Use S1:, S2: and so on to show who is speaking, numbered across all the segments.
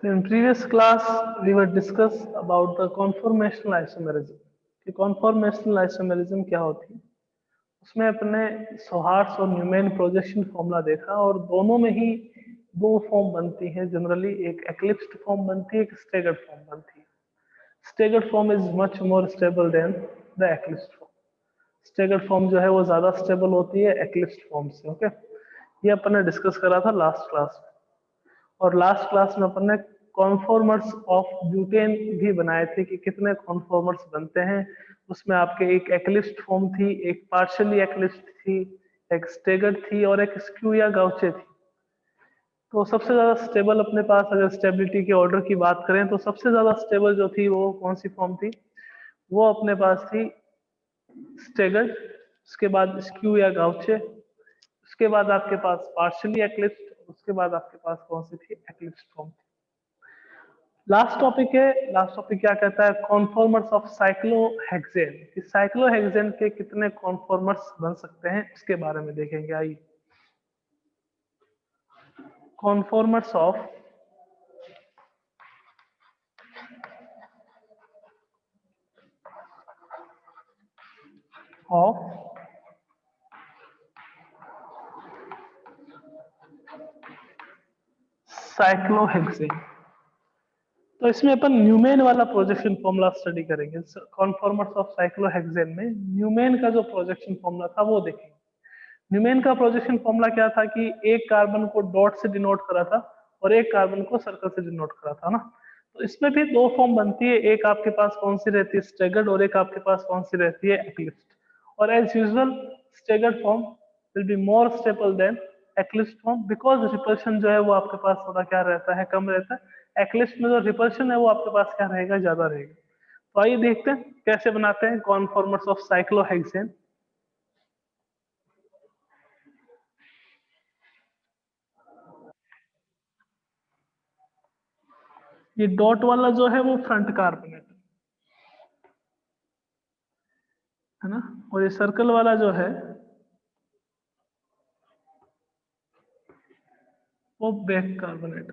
S1: In previous class, we were discuss about the conformational isomerism. कि conformational isomerism क्या होती है? उसमें अपने सोहार्ट्स और न्यूमैन प्रोजेक्शन फॉर्मूला देखा और दोनों में ही दो फॉर्म बनती है जनरली, एक एक्लिप्स्ड फॉर्म बनती है, एक स्टेगर्ड फॉर्म बनती है. Staggered form is much more stable than the eclipsed form. Staggered form जो है वो ज्यादा स्टेबल होती है एक्लिप्स्ड फॉर्म से. ओके, ये अपन ने डिस्कस करा था लास्ट क्लास में. और लास्ट क्लास में अपन ने कॉन्फॉर्मर्स ऑफ ब्यूटेन भी बनाए थे कि कितने कॉन्फॉर्मर्स बनते हैं. उसमें आपके एक एक्लिप्स्ड फॉर्म थी, एक पार्शियली एक्लिप्स्ड थी, एक स्टेगर्ड थी और एक स्क्यू या गाउचे थी. तो सबसे ज्यादा स्टेबल अपने पास, अगर स्टेबिलिटी के ऑर्डर की बात करें तो सबसे ज्यादा स्टेबल जो थी वो कौन सी फॉर्म थी? वो अपने पास थी स्टेगर्ड, उसके बाद स्क्यू या गाउचे, उसके बाद आपके पास पार्शियली एक्लिप्स्ड, उसके बाद आपके पास कौन सी थी? एक्लिप्स्ड फॉर्म थी. लास्ट टॉपिक है. लास्ट टॉपिक क्या कहता है? Conformers of cyclohexane. इस साइक्लोहेक्सेन के कितने कॉन्फॉर्मर्स बन सकते हैं इसके बारे में देखेंगे. आइए, कॉन्फॉर्मर्स ऑफ साइक्लोहेक्सेन. तो इसमें अपन न्यूमेन वाला प्रोजेक्शन फॉर्मूला स्टडी करेंगे. कॉन्फॉर्मर्स ऑफ साइक्लोहेक्सेन में न्यूमेन का जो प्रोजेक्शन फॉर्मूला था वो देखेंगे. न्यूमेन का प्रोजेक्शन फॉर्मूला क्या था कि एक कार्बन को डॉट से डिनोट करा था और एक कार्बन को सर्कल से डिनोट करा था ना. तो इसमें भी दो फॉर्म बनती है, एक आपके पास कौन सी रहती है? स्टेगर्ड, और एक आपके पास कौन सी रहती है? एक्लिप्स्ड. और as usual staggered form will be more stable than eclipsed form, because repulsion जो है वो आपके पास थोड़ा क्या रहता है? कम रहता है. एक्लिप्स्ड में जो रिपल्शन है वो आपके पास क्या रहेगा? ज्यादा रहेगा. तो आइए देखते हैं कैसे बनाते हैं कॉन्फॉर्मर्स ऑफ साइक्लोहेक्सेन. ये डॉट वाला जो है वो फ्रंट कार्बन है ना, और ये सर्कल वाला जो है वो बैक कार्बोनेट.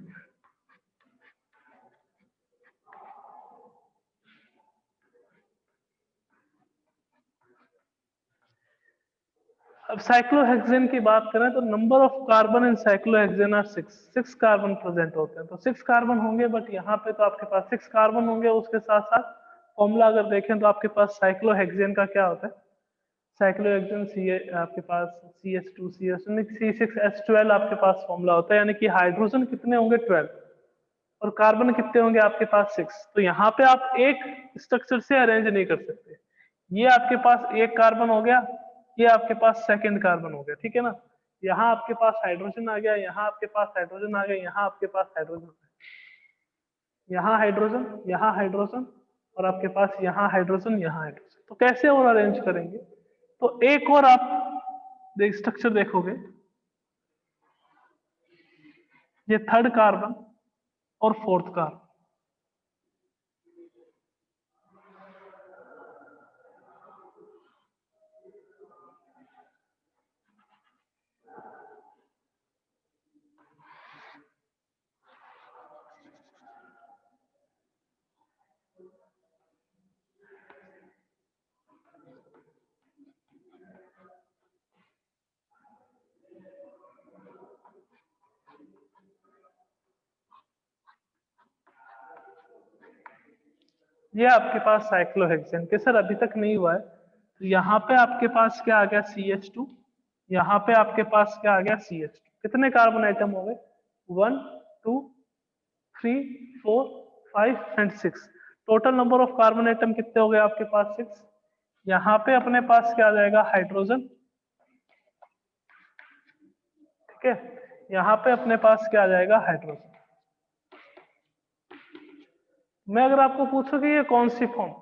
S1: अब साइक्लोहेक्सेन की बात करें तो number of carbon in cyclohexane are 6. 6 carbon present होते हैं. तो 6 कार्बन होंगे, बट यहाँ पे तो आपके पास 6 कार्बन होंगे. उसके साथ साथ फॉर्मूला अगर देखें तो आपके पास साइक्लोहेक्सेन का क्या होता है? साइक्लोहेक्सेन सी आपके पास CH2CH C6H12 आपके पास फॉर्मूला होता है, यानी कि हाइड्रोजन कितने होंगे? 12, और कार्बन कितने होंगे आपके पास? 6. तो यहाँ पे आप एक स्ट्रक्चर से अरेंज नहीं कर सकते. ये आपके पास एक कार्बन हो गया, ये आपके पास सेकंड कार्बन हो गया, ठीक है ना. यहाँ आपके पास हाइड्रोजन आ गया, यहाँ आपके पास हाइड्रोजन आ गया, यहाँ आपके पास हाइड्रोजन आ गया, यहाँ हाइड्रोजन, यहाँ हाइड्रोजन, और आपके पास यहाँ हाइड्रोजन, यहाँ हाइड्रोजन. तो कैसे और अरेंज करेंगे? तो एक और आप स्ट्रक्चर देखोगे, ये थर्ड कार्बन और फोर्थ कार्बन. ये आपके पास साइक्लोहेक्सेन के सर अभी तक नहीं हुआ है. तो यहाँ पे आपके पास क्या आ गया? CH2. यहाँ पे आपके पास क्या आ गया? CH2. कितने कार्बन आइटम हो गए? 1 2 3 4 5 and 6. Total number of carbon atom कितने हो गए आपके पास? 6. यहाँ पे अपने पास क्या आ जाएगा? हाइड्रोजन, ठीक है. यहाँ पे अपने पास क्या आ जाएगा? हाइड्रोजन. मैं अगर आपको पूछूं कि ये कौन सी फॉर्म,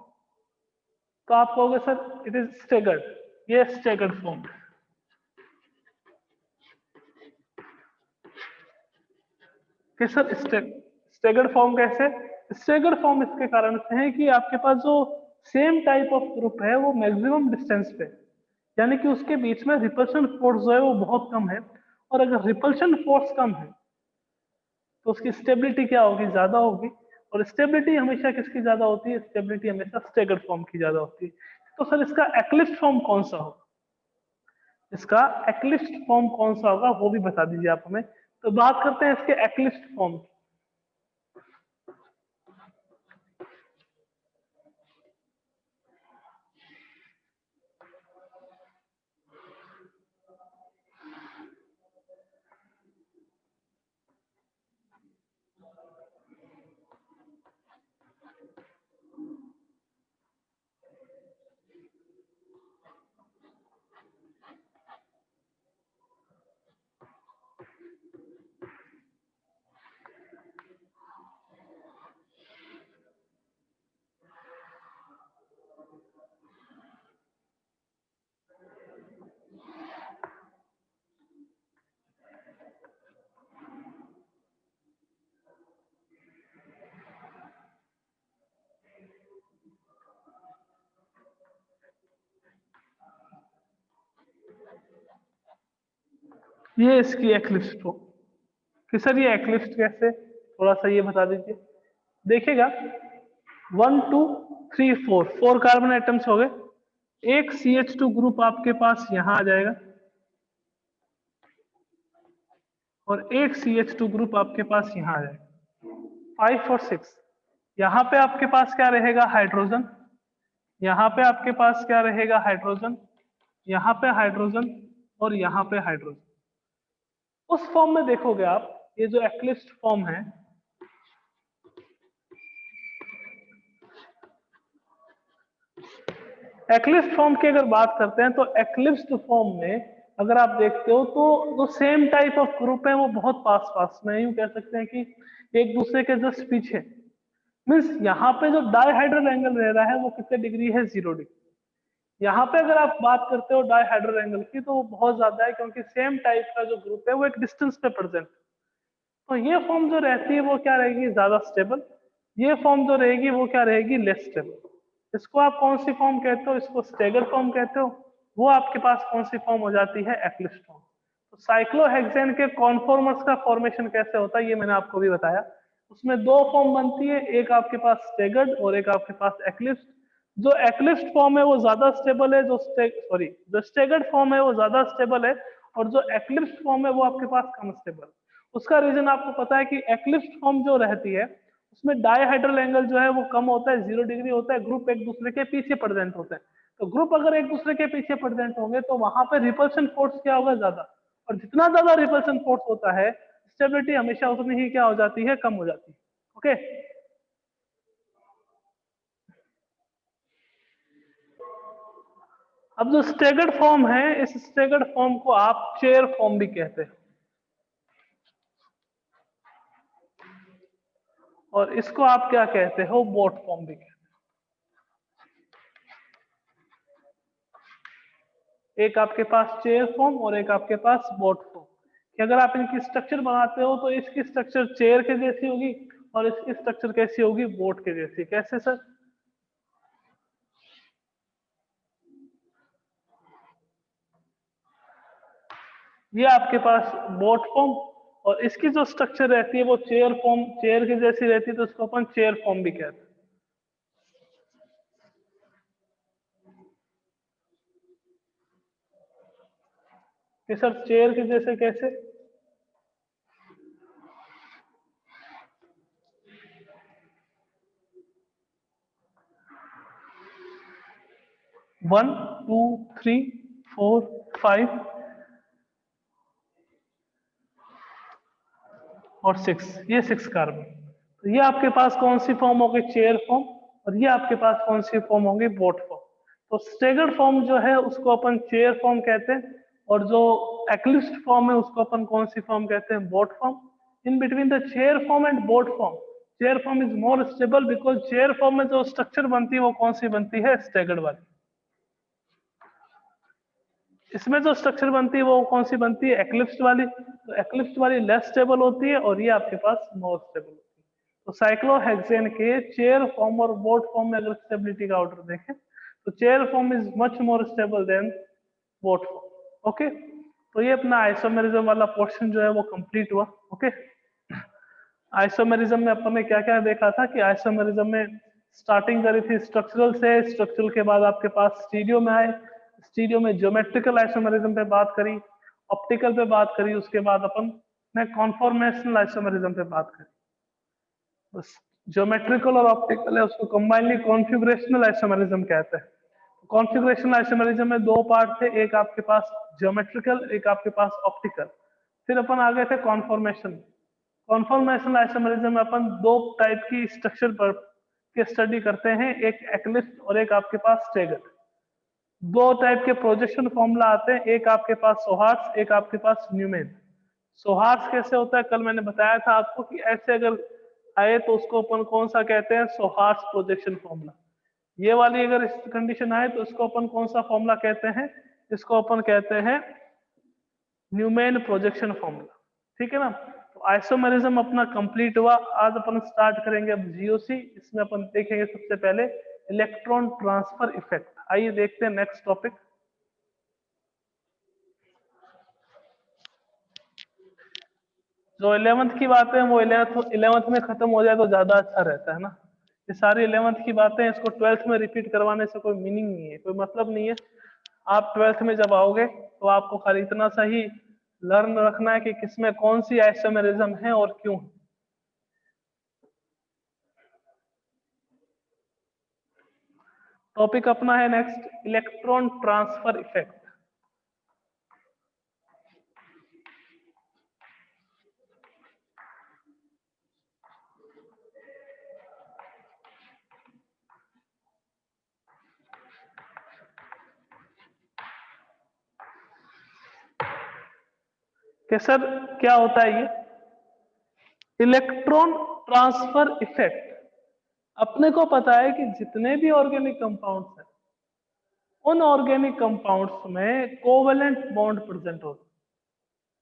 S1: तो आप कहोगे सर इट इज स्टेगर्ड. ये स्टेगर्ड फॉर्म. कि सर स्टेगर्ड फॉर्म कैसे? स्टेगर्ड फॉर्म इसके कारण से है कि आपके पास जो सेम टाइप ऑफ ग्रुप है वो मैक्सिमम डिस्टेंस पे, यानी कि उसके बीच में रिपल्शन फोर्स जो है वो बहुत कम है. और अगर रिपल्शन फोर्स कम है तो उसकी स्टेबिलिटी क्या होगी, ज्यादा होगी। और स्टेबिलिटी हमेशा किसकी ज्यादा होती है, स्टेबिलिटी हमेशा स्टेगर्ड फॉर्म की ज्यादा होती है। तो सर इसका एक्लिप्स फॉर्म कौन सा होगा, इसका एक्लिप्स फॉर्म कौन सा होगा वो भी बता दीजिए आप हमें। तो बात करते हैं इसके एक्लिप्स फॉर्म की। ये इसकी एक्लिप्स फॉर्म कि सर ये एक्लिप्स कैसे, थोड़ा सा ये बता दीजिए। देखिएगा 1 2 3 4 4 कार्बन एटम्स हो गए, एक CH2 ग्रुप आपके पास यहां आ जाएगा और एक CH2 ग्रुप आपके पास यहां आ जाएगा। 5 और 6 यहाँ पे आपके पास क्या रहेगा, हाइड्रोजन। यहाँ पे आपके पास क्या रहेगा, हाइड्रोजन। यहाँ पे हाइड्रोजन और यहाँ पे हाइड्रोजन। उस फॉर्म में देखोगे आप, ये जो एक्लिप्स फॉर्म है, एक्लिप्स फॉर्म की अगर बात करते हैं तो एक्लिप्स फॉर्म में अगर आप देखते हो तो जो सेम टाइप ऑफ ग्रुप है वो बहुत पास पास में, यूं कह सकते हैं कि एक दूसरे के जस्ट पीछे। मीन्स यहाँ पे जो डाइहाइड्रल एंगल रह रहा है वो कितने डिग्री है, 0 डिग्री। यहाँ पे अगर आप बात करते हो डाइहाइड्रल एंगल की तो वो बहुत ज्यादा है, क्योंकि सेम टाइप का जो ग्रुप है वो एक डिस्टेंस पे प्रेजेंट। तो ये फॉर्म जो रहती है वो क्या रहेगी, ज्यादा स्टेबल। ये फॉर्म जो रहेगी वो क्या रहेगी, लेस स्टेबल। इसको आप कौन सी फॉर्म कहते हो, इसको स्टेगर फॉर्म कहते हो। वो आपके पास कौन सी फॉर्म हो जाती है, एक्लिप्स फॉर्म। तो साइक्लोहेक्सेन के कॉन्फॉर्मर्स का फॉर्मेशन कैसे होता है ये मैंने आपको भी बताया। उसमें दो फॉर्म बनती है, एक आपके पास स्टेगर्ड और एक आपके पास एक्लिप्स। जो एक्लिप्स फॉर्म है वो ज्यादा स्टेबल है, जो स्टेगर्ड फॉर्म है वो ज्यादा स्टेबल है, और जो एक्लिप्स फॉर्म है वो आपके पास कम स्टेबल। उसका रीजन आपको पता है कि एक्लिप्स फॉर्म जो रहती है उसमें डाइहाइड्रल एंगल जो है वो कम होता है, 0 डिग्री होता है। ग्रुप एक दूसरे के पीछे प्रेजेंट होते हैं, तो ग्रुप अगर एक दूसरे के पीछे प्रेजेंट होंगे तो वहां पे रिपल्शन फोर्स क्या होगा, ज्यादा। और जितना ज्यादा रिपल्शन फोर्स होता है, स्टेबिलिटी हमेशा उतनी ही क्या हो जाती है, कम हो जाती है। ओके, अब जो स्टेगर्ड फॉर्म है, इस स्टेगर्ड फॉर्म को आप चेयर फॉर्म भी कहते हैं, और इसको आप क्या कहते हो, बोट फॉर्म भी कहते हैं। एक आपके पास चेयर फॉर्म और एक आपके पास बोट फॉर्म, कि अगर आप इनकी स्ट्रक्चर बनाते हो तो इसकी स्ट्रक्चर चेयर के जैसी होगी और इसकी स्ट्रक्चर कैसी होगी, बोट के जैसी। कैसे सर, ये आपके पास बोट फॉर्म, और इसकी जो स्ट्रक्चर रहती है वो चेयर फॉर्म, चेयर की जैसी रहती है, तो उसको अपन चेयर फॉर्म भी कहते हैं। कि सर चेयर के जैसे कैसे, 1 2 3 4 5 और 6, ये 6 कार्बन। तो ये आपके पास कौन सी फॉर्म होगी, चेयर फॉर्म। और ये आपके पास कौन सी फॉर्म होगी, बोट फॉर्म। तो स्टेगर्ड फॉर्म जो है उसको अपन चेयर फॉर्म कहते हैं, और जो एक्लिप्स्ड फॉर्म है उसको अपन कौन सी फॉर्म कहते हैं, boat form. In between the chair form and boat form, chair form is more stable, because chair form में जो स्ट्रक्चर बनती है वो कौन सी बनती है, स्टेगर्ड वाली। इसमें जो स्ट्रक्चर बनती है वो कौन सी बनती है, एक्लिप्स्ड वाली। तो एक्लिप्स्ड वाली लेस स्टेबल होती है और ये आपके पास मोर स्टेबल होती है। तो साइक्लोहेक्सेन के चेयर फॉर्म और बोट फॉर्म में अगर स्टेबिलिटी का ऑर्डर देखें तो chair form is much more stable then boat form. Okay, तो ये अपना आइसोमेरिज्म वाला पोर्शन जो है वो कंप्लीट हुआ। ओके, आइसोमेरिज्म में अपन ने क्या क्या देखा था कि आइसोमेरिज्म में स्टार्टिंग करी थी स्ट्रक्चरल से, स्ट्रक्चरल के बाद आपके पास स्टीरियो में आए, स्टीरियो में ज्योमेट्रिकल आइसोमेरिज्म पे बात करी, ऑप्टिकल पे बात करी, उसके बाद अपन ने कॉन्फॉर्मेशनल आइसोमेरिज्म पे बात करी। बस ज्योमेट्रिकल और ऑप्टिकल है, उसको कंबाइनली कॉन्फिगरेशनल आइसोमेरिज्म कहते हैं। कॉन्फिगरेशनल आइसोमेरिज्म में दो पार्ट थे, एक आपके पास ज्योमेट्रिकल, एक आपके पास ऑप्टिकल। फिर अपन आ गए थे कॉन्फॉर्मेशन। कॉन्फॉर्मेशनल आइसोमेरिज्म में अपन दो टाइप की स्ट्रक्चर पर के स्टडी करते हैं, एक एक्लिप्स और एक आपके पास स्टेगर। दो टाइप के प्रोजेक्शन फॉर्मूला आते हैं, एक आपके पास सोहार्स, एक आपके पास न्यूमेन। सोहार्स कैसे होता है, कल मैंने बताया था आपको कि ऐसे अगर आए तो उसको अपन कौन सा कहते हैं, सोहार्स प्रोजेक्शन फॉर्मूला। ये वाली अगर इस कंडीशन आए तो इसको अपन कौन सा फॉर्मूला कहते हैं, इसको अपन कहते हैं न्यूमेन प्रोजेक्शन फॉर्मूला। ठीक है ना। तो आइसोमेरिज्म अपना कंप्लीट हुआ। आज अपन स्टार्ट करेंगे अब जीओसी। इसमें अपन देखेंगे सबसे पहले इलेक्ट्रॉन ट्रांसफर इफेक्ट। आइए देखते हैं नेक्स्ट टॉपिक। जो 11th की बातें हैं वो 11th में खत्म हो जाए तो ज्यादा अच्छा रहता है ना। ये सारी 11th की बातें इसको 12th में रिपीट करवाने से कोई मीनिंग नहीं है, कोई मतलब नहीं है। आप 12th में जब आओगे तो आपको खाली इतना सा ही लर्न रखना है कि किसमें कौन सी आइसोमेरिज्म है और क्यों। टॉपिक अपना है नेक्स्ट इलेक्ट्रॉन ट्रांसफर इफेक्ट। कि सर क्या होता है ये इलेक्ट्रॉन ट्रांसफर इफेक्ट। अपने को पता है कि जितने भी ऑर्गेनिक कंपाउंड्स हैं उन ऑर्गेनिक कंपाउंड्स में कोवेलेंट बॉन्ड प्रेजेंट होता है।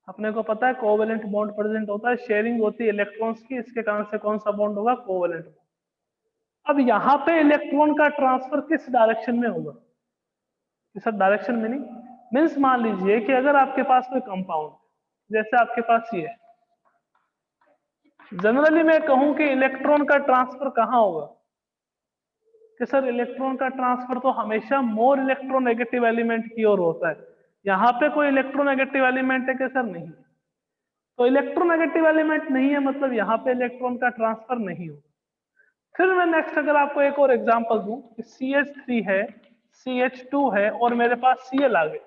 S1: अपने को पता है कोवेलेंट बॉन्ड प्रेजेंट होता है, शेयरिंग होती है इलेक्ट्रॉन्स की, इसके कारण से कौन सा बॉन्ड होगा, कोवेलेंट बॉन्ड। अब यहाँ पे इलेक्ट्रॉन का ट्रांसफर किस डायरेक्शन में होगा, सर डायरेक्शन मीनिंग मीन्स मान लीजिए कि अगर आपके पास कोई कंपाउंड जैसे आपके पास ये, जनरली मैं कहूं कि इलेक्ट्रॉन का ट्रांसफर कहां होगा, कि सर इलेक्ट्रॉन का ट्रांसफर तो हमेशा मोर इलेक्ट्रोनेगेटिव एलिमेंट की ओर होता है। यहाँ पे कोई इलेक्ट्रोनेगेटिव एलिमेंट है कि सर नहीं, तो इलेक्ट्रोनेगेटिव एलिमेंट नहीं है मतलब यहाँ पे इलेक्ट्रॉन का ट्रांसफर नहीं होगा। फिर मैं नेक्स्ट अगर आपको एक और एग्जांपल दूं कि CH3 है, CH2 है और मेरे पास Cl आ गए,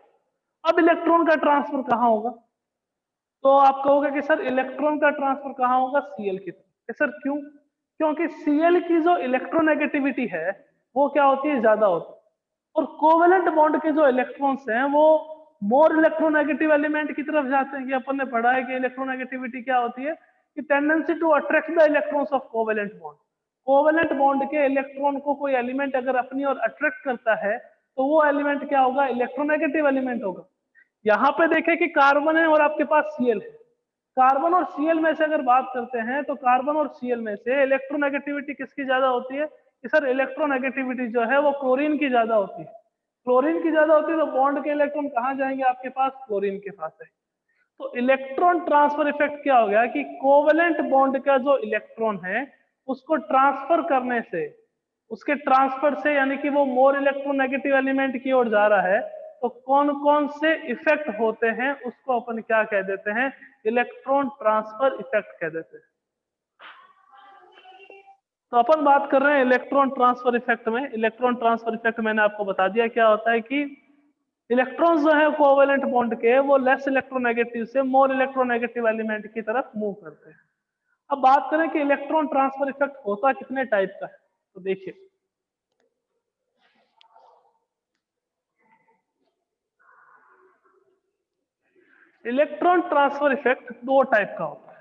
S1: अब इलेक्ट्रॉन का ट्रांसफर कहाँ होगा, तो आप कहोगे कि सर इलेक्ट्रॉन का ट्रांसफर कहाँ होगा, Cl की तरफ। सर क्यों, क्योंकि Cl की जो इलेक्ट्रोनेगेटिविटी है वो क्या होती है, ज्यादा होती है, और कोवेलेंट बॉन्ड के जो इलेक्ट्रॉन्स हैं वो मोर इलेक्ट्रोनेगेटिव एलिमेंट की तरफ जाते हैं। ये अपन ने पढ़ा है कि इलेक्ट्रोनेगेटिविटी क्या होती है, कि tendency to attract the electrons of covalent bond. Covalent bond के इलेक्ट्रॉन को कोई एलिमेंट अगर अपनी ओर अट्रैक्ट करता है तो वो एलिमेंट क्या होगा, इलेक्ट्रोनेगेटिव एलिमेंट होगा। यहाँ पे देखें कि कार्बन है और आपके पास Cl है। कार्बन और Cl में से अगर बात करते हैं तो कार्बन और Cl में से इलेक्ट्रोनेगेटिविटी किसकी ज्यादा होती है, कि सर इलेक्ट्रोनेगेटिविटी जो है वो क्लोरीन की ज्यादा होती है। क्लोरीन की ज्यादा होती है तो बॉन्ड के इलेक्ट्रॉन कहाँ जाएंगे, आपके पास क्लोरीन के पास है। तो इलेक्ट्रॉन ट्रांसफर इफेक्ट क्या हो गया कि कोवेलेंट बॉन्ड का जो इलेक्ट्रॉन है उसको ट्रांसफर करने से, उसके ट्रांसफर से यानी कि वो मोर इलेक्ट्रोनेगेटिव एलिमेंट की ओर जा रहा है, तो कौन कौन से इफेक्ट होते हैं उसको अपन क्या कह देते हैं, इलेक्ट्रॉन ट्रांसफर इफेक्ट कह देते हैं। तो अपन बात कर रहे हैं इलेक्ट्रॉन ट्रांसफर इफेक्ट में। इलेक्ट्रॉन ट्रांसफर इफेक्ट मैंने आपको बता दिया क्या होता है, कि इलेक्ट्रॉन्स जो है कोवेलेंट बॉन्ड के वो लेस इलेक्ट्रोनेगेटिव से मोर इलेक्ट्रोनेगेटिव एलिमेंट की तरफ मूव करते हैं। अब बात करें कि इलेक्ट्रॉन ट्रांसफर इफेक्ट होता कितने टाइप का है, तो देखिए इलेक्ट्रॉन ट्रांसफर इफेक्ट दो टाइप का होता है।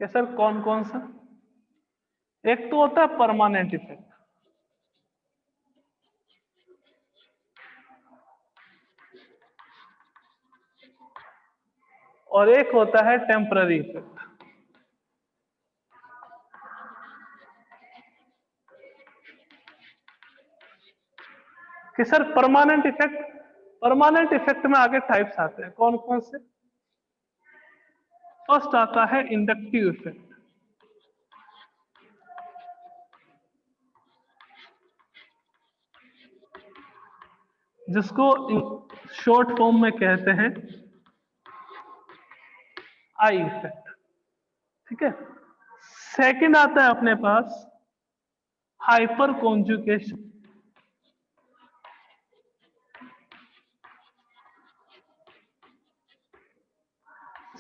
S1: क्या सर, कौन कौन सा, एक तो होता है परमानेंट इफेक्ट, और एक होता है टेम्पररी इफेक्ट। कि sir permanent effect permanent effect में आगे टाइप्स आते हैं, कौन कौन से? फर्स्ट आता है इंडक्टिव इफेक्ट, जिसको शॉर्ट फॉर्म में कहते हैं आई इफेक्ट, ठीक है। सेकंड आता है अपने पास हाइपर कॉन्जुगेशन,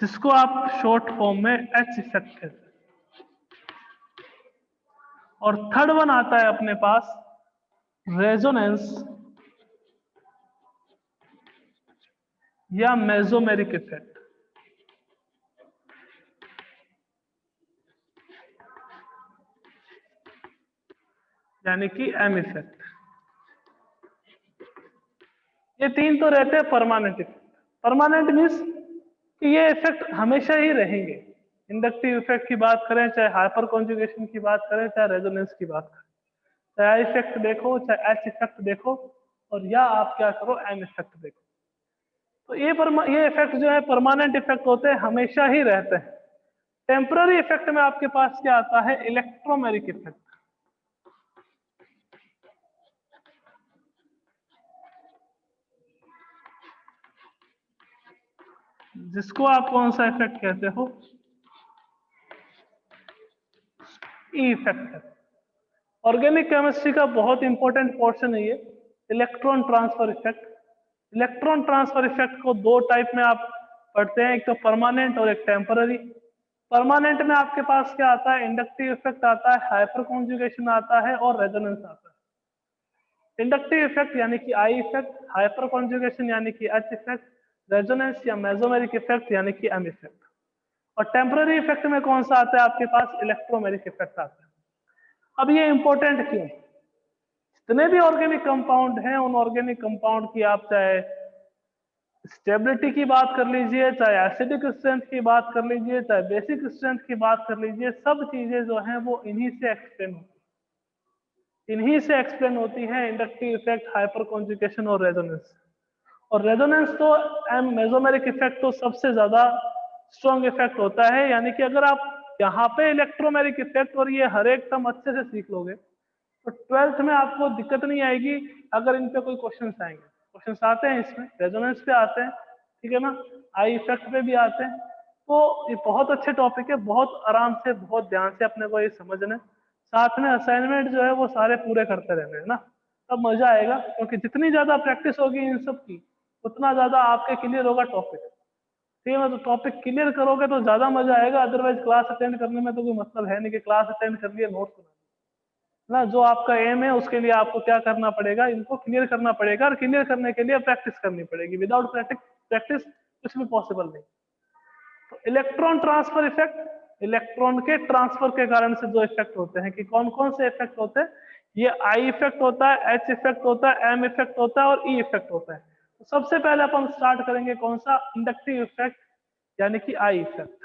S1: जिसको आप शॉर्ट फॉर्म में एच इफेक्ट कहते हैं। और थर्ड वन आता है अपने पास रेजोनेंस या मेसोमेरिक इफेक्ट, यानी कि एम इफेक्ट। ये तीन तो रहते हैं परमानेंट इफेक्ट। परमानेंट मीन्स कि ये इफेक्ट हमेशा ही रहेंगे। इंडक्टिव इफेक्ट की बात करें, चाहे हाइपर कॉन्जुगेशन की बात करें, चाहे रेजोनेंस की बात करें, चाहे आई इफेक्ट देखो, चाहे एच इफेक्ट देखो, और या आप क्या करो, एम इफेक्ट देखो। तो ये इफेक्ट जो है परमानेंट इफेक्ट होते हैं, हमेशा ही रहते हैं। टेम्पररी इफेक्ट में आपके पास क्या आता है? इलेक्ट्रोमेरिक इफेक्ट, जिसको आप कौन सा इफेक्ट कहते हो? ई इफेक्ट है। ऑर्गेनिक केमिस्ट्री का बहुत इंपॉर्टेंट पोर्शन है ये, electron transfer effect. Electron transfer effect को दो टाइप में आप पढ़ते हैं, एक तो परमानेंट और एक टेम्पररी। परमानेंट में आपके पास क्या आता है? इंडक्टिव इफेक्ट आता है, हाइपर कॉन्जुगेशन आता है और रेजोनेंस आता है। इंडक्टिव इफेक्ट यानी कि आई इफेक्ट, हाइपर कॉन्जुगेशन यानी कि एच इफेक्ट, रेजोनेंस या मेसोमेरिक इफेक्ट यानी कि एम इफेक्ट। और टेम्पररी इफेक्ट में कौन सा आता है आपके पास? इलेक्ट्रोमेरिक इफेक्ट आता है। अब ये इंपॉर्टेंट क्यों? जितने भी ऑर्गेनिक कंपाउंड हैं, उन ऑर्गेनिक कंपाउंड की आप चाहे स्टेबिलिटी की बात कर लीजिए, चाहे एसिडिक स्ट्रेंथ की बात कर लीजिए, चाहे बेसिक स्ट्रेंथ की बात कर लीजिए, सब चीजें जो हैं वो इन्हीं से एक्सप्लेन होती हैं। इंडक्टिव इफेक्ट, हाइपर कॉन्जुगेशन और रेजोनेंस। और रेजोनेंस तो एम मेसोमेरिक इफेक्ट तो सबसे ज्यादा स्ट्रॉन्ग इफेक्ट होता है। यानी कि अगर आप यहाँ पे इलेक्ट्रोमेरिक इफेक्ट और ये हर एक टर्म अच्छे से सीख लोगे तो 12th में आपको दिक्कत नहीं आएगी अगर इन पे कोई क्वेश्चंस आएंगे। क्वेश्चंस आते हैं इसमें, रेजोनेंस पे आते हैं, ठीक है ना, आई इफेक्ट पे भी आते हैं। तो ये बहुत अच्छे टॉपिक है, बहुत आराम से, बहुत ध्यान से अपने को ये समझना है। साथ में असाइनमेंट जो है वो सारे पूरे करते रहने हैं ना, तब मजा आएगा। क्योंकि जितनी ज्यादा प्रैक्टिस होगी इन सब की, उतना ज्यादा आपके क्लियर होगा टॉपिक। ठीक है ना, तो टॉपिक क्लियर करोगे तो ज्यादा मजा आएगा। अदरवाइज क्लास अटेंड करने में तो कोई मतलब है नहीं कि क्लास अटेंड कर लिए, नोट्स ना। जो आपका एम है उसके लिए आपको क्या करना पड़ेगा? इनको क्लियर करना पड़ेगा, और क्लियर करने के लिए प्रैक्टिस करनी पड़ेगी। विदाउट प्रैक्टिस कुछ भी पॉसिबल नहीं। तो इलेक्ट्रॉन ट्रांसफर इफेक्ट, इलेक्ट्रॉन के ट्रांसफर के कारण से जो इफेक्ट होते हैं, कि कौन कौन से इफेक्ट होते हैं? ये आई इफेक्ट होता है, एच इफेक्ट होता है, एम इफेक्ट होता है और ई इफेक्ट होता है। तो सबसे पहले अपन स्टार्ट करेंगे कौन सा? इंडक्टिव इफेक्ट यानी कि I effect.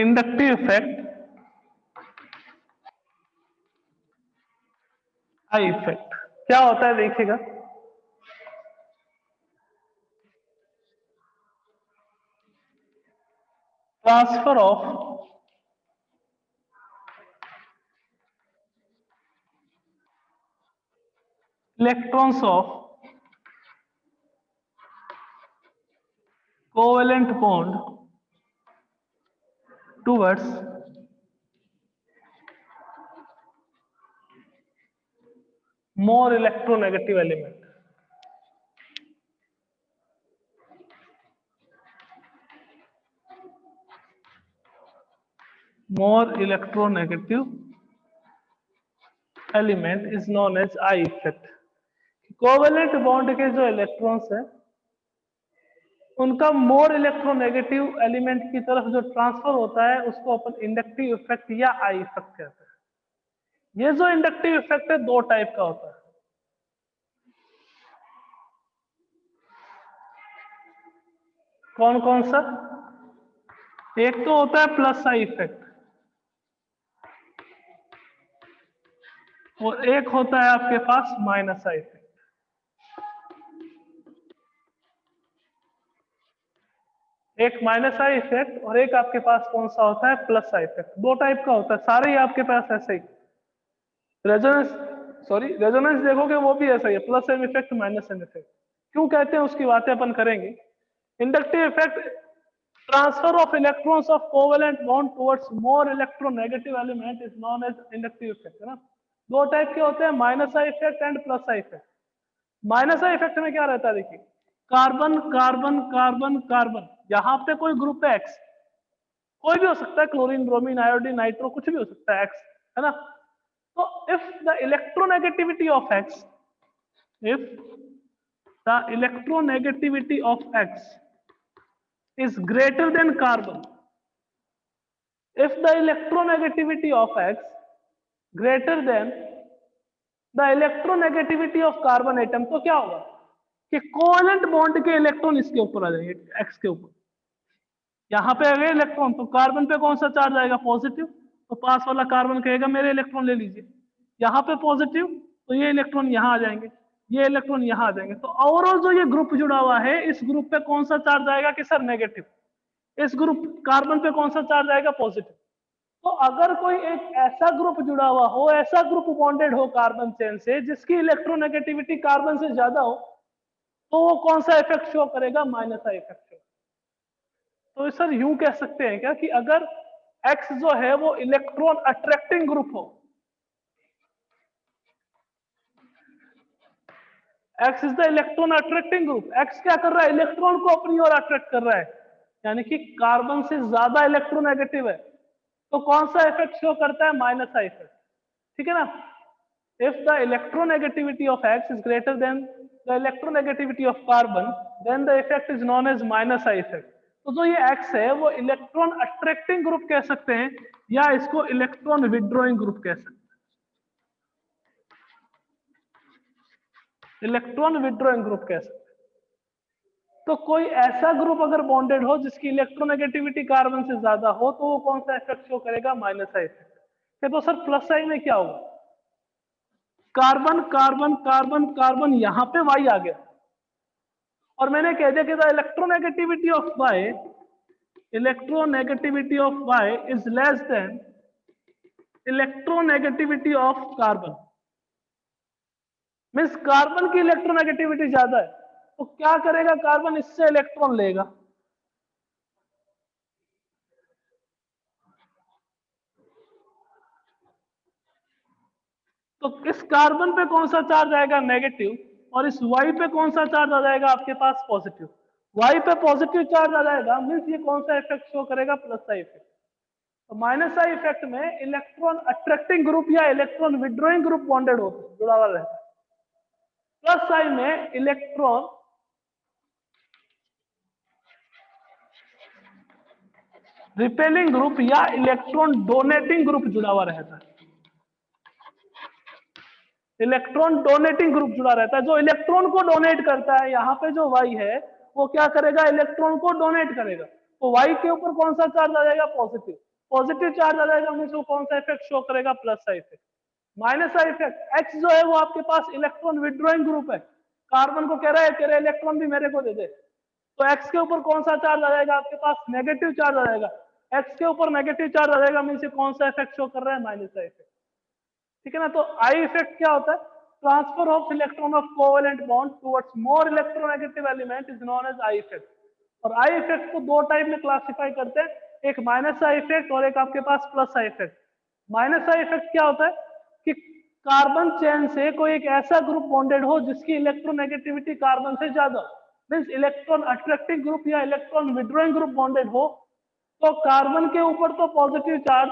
S1: Inductive effect, I effect क्या होता है देखिएगा। Transfer of electrons of covalent bond towards more electronegative element। more electronegative element is known as I effect. Covalent bond के जो इलेक्ट्रॉन्स हैं उनका मोर इलेक्ट्रोनेगेटिव एलिमेंट की तरफ जो ट्रांसफर होता है उसको अपन इंडक्टिव इफेक्ट या आई इफेक्ट कहते हैं। ये जो इंडक्टिव इफेक्ट है दो टाइप का होता है। कौन कौन सा? एक तो होता है प्लस आई इफेक्ट और एक होता है आपके पास माइनस आई इफेक्ट। एक माइनस आई इफेक्ट और एक आपके पास कौन सा होता है? Plus I effect. दो टाइप का होता है, सारे ही आपके पास ऐसे ही। रेजोनेंस देखोगे वो भी ऐसा ही है, plus M effect minus M effect. क्यों कहते हैं उसकी बातें अपन करेंगे। Inductive effect, transfer of electrons of covalent bond towards more electronegative element is known as inductive effect, है ना। दो टाइप के होते हैं, minus I effect and plus I effect. Minus I effect में क्या रहता है, देखिए कार्बन कार्बन कार्बन कार्बन, यहां पे कोई ग्रुप है एक्स, कोई भी हो सकता है, क्लोरीन ब्रोमीन आयोडीन नाइट्रो कुछ भी हो सकता है, एक्स, है ना। तो if the electronegativity of x, if the electronegativity of X is greater than carbon, if the electronegativity of X greater than the electronegativity of carbon atom, तो क्या होगा कि कोवेलेंट बॉन्ड के इलेक्ट्रॉन इसके ऊपर आ जाएंगे, एक्स के ऊपर। यहां पे अगर इलेक्ट्रॉन, तो कार्बन पे कौन सा चार्ज आएगा? पॉजिटिव। तो पास वाला कार्बन कहेगा मेरे इलेक्ट्रॉन ले लीजिए। यहाँ पे पॉजिटिव, तो ये इलेक्ट्रॉन यहाँ आ जाएंगे, ये इलेक्ट्रॉन यहाँ आ जाएंगे। तो ओवरऑल जो ये ग्रुप जुड़ा हुआ है, इस ग्रुप पे कौन सा चार्ज आएगा कि सर नेगेटिव। इस ग्रुप कार्बन पे कौन सा चार्ज आएगा? पॉजिटिव। तो अगर कोई एक ऐसा ग्रुप जुड़ा हुआ हो, ऐसा ग्रुप बॉन्डेड हो कार्बन चेन से जिसकी इलेक्ट्रोनेगेटिविटी कार्बन से ज्यादा हो, तो वो कौन सा इफेक्ट शो करेगा? Minus I effect show. तो सर यूं कह सकते हैं क्या कि अगर X जो है वो इलेक्ट्रॉन अट्रैक्टिंग ग्रुप हो, X is the electron attracting group, X क्या कर रहा है? इलेक्ट्रॉन को अपनी ओर अट्रैक्ट कर रहा है, यानी कि कार्बन से ज्यादा इलेक्ट्रोनेगेटिव है, तो कौन सा इफेक्ट शो करता है? माइनस आई इफेक्ट, ठीक है ना। If the electronegativity of X is greater than the electronegativity of carbon, then the effect is known as minus I effect. तो जो ये X है वो इलेक्ट्रॉन अट्रैक्टिंग ग्रुप कह सकते हैं, या इसको इलेक्ट्रॉन विड्रॉइंग ग्रुप कह सकते हैं। इलेक्ट्रॉन विड्रॉइंग ग्रुप कह सकते हैं। तो कोई ऐसा ग्रुप अगर बॉन्डेड हो जिसकी इलेक्ट्रोनेगेटिविटी कार्बन से ज्यादा हो, तो वो कौन सा इफेक्ट शो करेगा? Minus I effect. तो सर प्लस साइन में क्या होगा? कार्बन कार्बन कार्बन कार्बन, यहां पे वाई आ गया, और मैंने कह दिया कि the electronegativity of Y, electronegativity of Y is less than electronegativity of carbon. Means carbon की इलेक्ट्रोनेगेटिविटी ज्यादा है, तो क्या करेगा कार्बन? इससे इलेक्ट्रॉन लेगा। तो इस कार्बन पे कौन सा चार्ज आएगा? नेगेटिव। और इस वाई पे कौन सा चार्ज आ जाएगा आपके पास? पॉजिटिव। वाई पे पॉजिटिव चार्ज आ जाएगा, मीन्स ये कौन सा इफेक्ट शो करेगा? Plus I effect. तो माइनस आई इफेक्ट में इलेक्ट्रॉन अट्रैक्टिंग ग्रुप या इलेक्ट्रॉन विड्रॉइंग ग्रुप बॉन्डेड होता है, जुड़ा हुआ रहता है। प्लस आई में इलेक्ट्रॉन रिपेलिंग ग्रुप या इलेक्ट्रॉन डोनेटिंग ग्रुप जुड़ा हुआ रहता है। इलेक्ट्रॉन डोनेटिंग ग्रुप जुड़ा रहता है, जो इलेक्ट्रॉन को डोनेट करता है। यहाँ पे जो वाई है वो क्या करेगा? इलेक्ट्रॉन को डोनेट करेगा। तो वाई के ऊपर कौन सा चार्ज आ जाएगा? पॉजिटिव। पॉजिटिव चार्ज आ जाएगा, मीन्स वो कौन सा इफेक्ट शो करेगा? Plus I effect. Minus I effect, x जो है वो आपके पास इलेक्ट्रॉन विड्रॉइंग ग्रुप है, कार्बन को कह रहा है तेरे इलेक्ट्रॉन भी मेरे को दे दे। तो एक्स के ऊपर कौन सा चार्ज आ जाएगा? आपके पास नेगेटिव चार्ज आ जाएगा। एक्स के ऊपर नेगेटिव चार्ज आ जाएगा, मीन्स कौन सा इफेक्ट शो कर रहा है? माइनस आई इफेक्ट, ठीक है ना। तो आई इफेक्ट क्या होता है? Transfer of electron of covalent bond towards more electronegative element is known as I effect. और आई इफेक्ट को दो टाइप में क्लासिफाई करते हैं, एक माइनस आई इफेक्ट और एक आपके पास plus I effect. Minus I effect क्या होता है कि कार्बन चेन से कोई एक ऐसा ग्रुप बॉन्डेड हो जिसकी इलेक्ट्रोनेगेटिविटी कार्बन से ज्यादा, मींस इलेक्ट्रॉन अट्रैक्टिंग ग्रुप या इलेक्ट्रॉन विड्रॉइंग ग्रुप बॉन्डेड हो, तो कार्बन के ऊपर तो पॉजिटिव चार्ज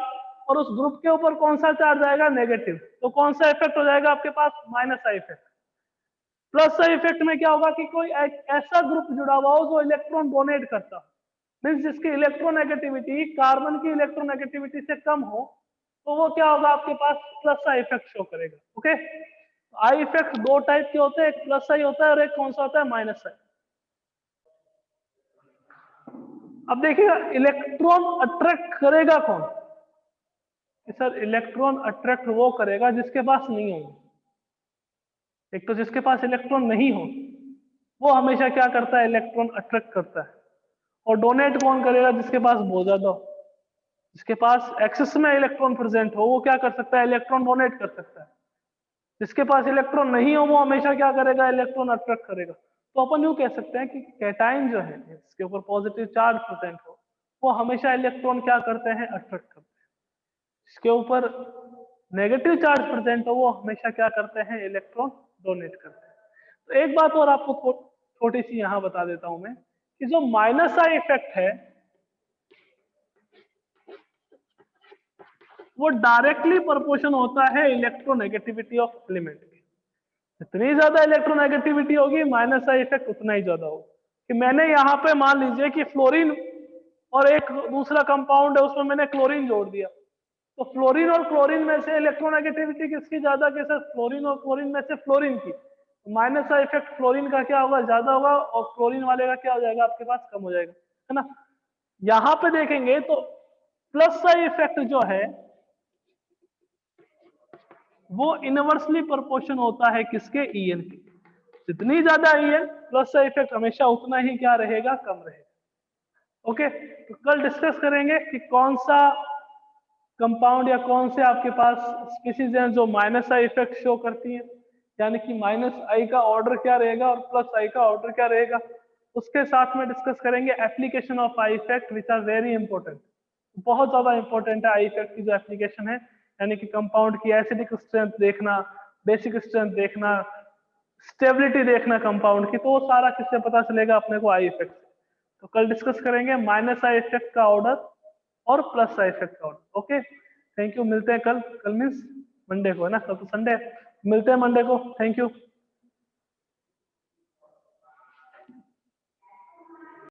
S1: और उस ग्रुप के ऊपर कौन सा चार्ज आएगा, नेगेटिव, तो कौन सा इफेक्ट हो जाएगा आपके पास, minus I effect. Plus I effect में क्या होगा कि कोई ऐसा ग्रुप जुड़ा हुआ हो जो इलेक्ट्रॉन डोनेट करता हो, मीन्स जिसकी इलेक्ट्रोनेगेटिविटी कार्बन की इलेक्ट्रोनेगेटिविटी से कम हो, तो वो क्या होगा आपके पास, प्लस आई इफेक्ट शो करेगा। ओके, आई इफेक्ट दो टाइप के होते हैं, एक प्लस आई होता है और एक कौन सा होता है, माइनस आई। अब देखिएगा इलेक्ट्रॉन अट्रैक्ट करेगा कौन, कि सर इलेक्ट्रॉन अट्रैक्ट वो करेगा जिसके पास नहीं हो। एक तो जिसके पास इलेक्ट्रॉन नहीं हो वो हमेशा क्या करता है, इलेक्ट्रॉन अट्रैक्ट करता है। और डोनेट कौन करेगा, जिसके पास बहुत ज्यादा हो, जिसके पास एक्सेस में इलेक्ट्रॉन प्रेजेंट हो, वो क्या कर सकता है, इलेक्ट्रॉन डोनेट कर सकता है। जिसके पास इलेक्ट्रॉन नहीं हो वो हमेशा क्या करेगा, इलेक्ट्रॉन अट्रैक्ट करेगा। तो अपन यूं कह सकते हैं कि कैटायन जो है इसके ऊपर पॉजिटिव चार्ज प्रेजेंट हो, वो हमेशा इलेक्ट्रॉन क्या करते हैं, अट्रैक्ट करते हैं। इसके ऊपर नेगेटिव चार्ज प्रेजेंट हो वो हमेशा क्या करते हैं, इलेक्ट्रॉन डोनेट करते हैं। तो एक बात और आपको छोटी सी यहां बता देता हूं मैं, कि जो माइनस आई इफेक्ट है वो डायरेक्टली प्रोपोर्शन होता है इलेक्ट्रोनेगेटिविटी ऑफ एलिमेंट की। जितनी ज्यादा इलेक्ट्रोनेगेटिविटी होगी माइनस आई इफेक्ट उतना ही ज्यादा होगा। कि मैंने यहाँ पे मान लीजिए कि फ्लोरीन और एक दूसरा कंपाउंड है उसमें मैंने क्लोरीन जोड़ दिया, तो फ्लोरीन और क्लोरीन में से इलेक्ट्रोनेगेटिविटी किसकी ज्यादा, के सर फ्लोरीन और क्लोरीन में से फ्लोरीन की। माइनस का इफेक्ट फ्लोरीन का क्या होगा, ज्यादा होगा, और क्लोरीन वाले का क्या हो जाएगा आपके पास, कम हो जाएगा, है ना। यहाँ पे देखेंगे तो प्लस का इफेक्ट जो है वो इनवर्सली प्रोपोर्शन होता है किसके, ईएन के। जितनी ज्यादा ईएन प्लस का इफेक्ट हमेशा उतना ही क्या रहेगा, कम रहेगा। ओके, तो कल डिस्कस करेंगे कि कौन सा कंपाउंड या कौन से आपके पास स्पीसीज हैं जो माइनस आई इफेक्ट शो करती हैं, यानी कि माइनस आई का ऑर्डर क्या रहेगा और प्लस आई का ऑर्डर क्या रहेगा। उसके साथ में डिस्कस करेंगे application of I effect which are very important. बहुत ज्यादा इंपॉर्टेंट है आई इफेक्ट की जो एप्लीकेशन है, यानी कि कंपाउंड की एसिडिक स्ट्रेंथ देखना, बेसिक स्ट्रेंथ देखना, स्टेबिलिटी देखना कंपाउंड की, तो वो सारा किससे पता चलेगा अपने को, आई इफेक्ट से। तो कल डिस्कस करेंगे माइनस आई इफेक्ट का ऑर्डर और प्लस आई इफेक्ट का ऑर्डर। ओके, थैंक यू, मिलते हैं कल। कल मीन्स मंडे को, है ना, कल तो संडे, मिलते हैं मंडे को। Thank you.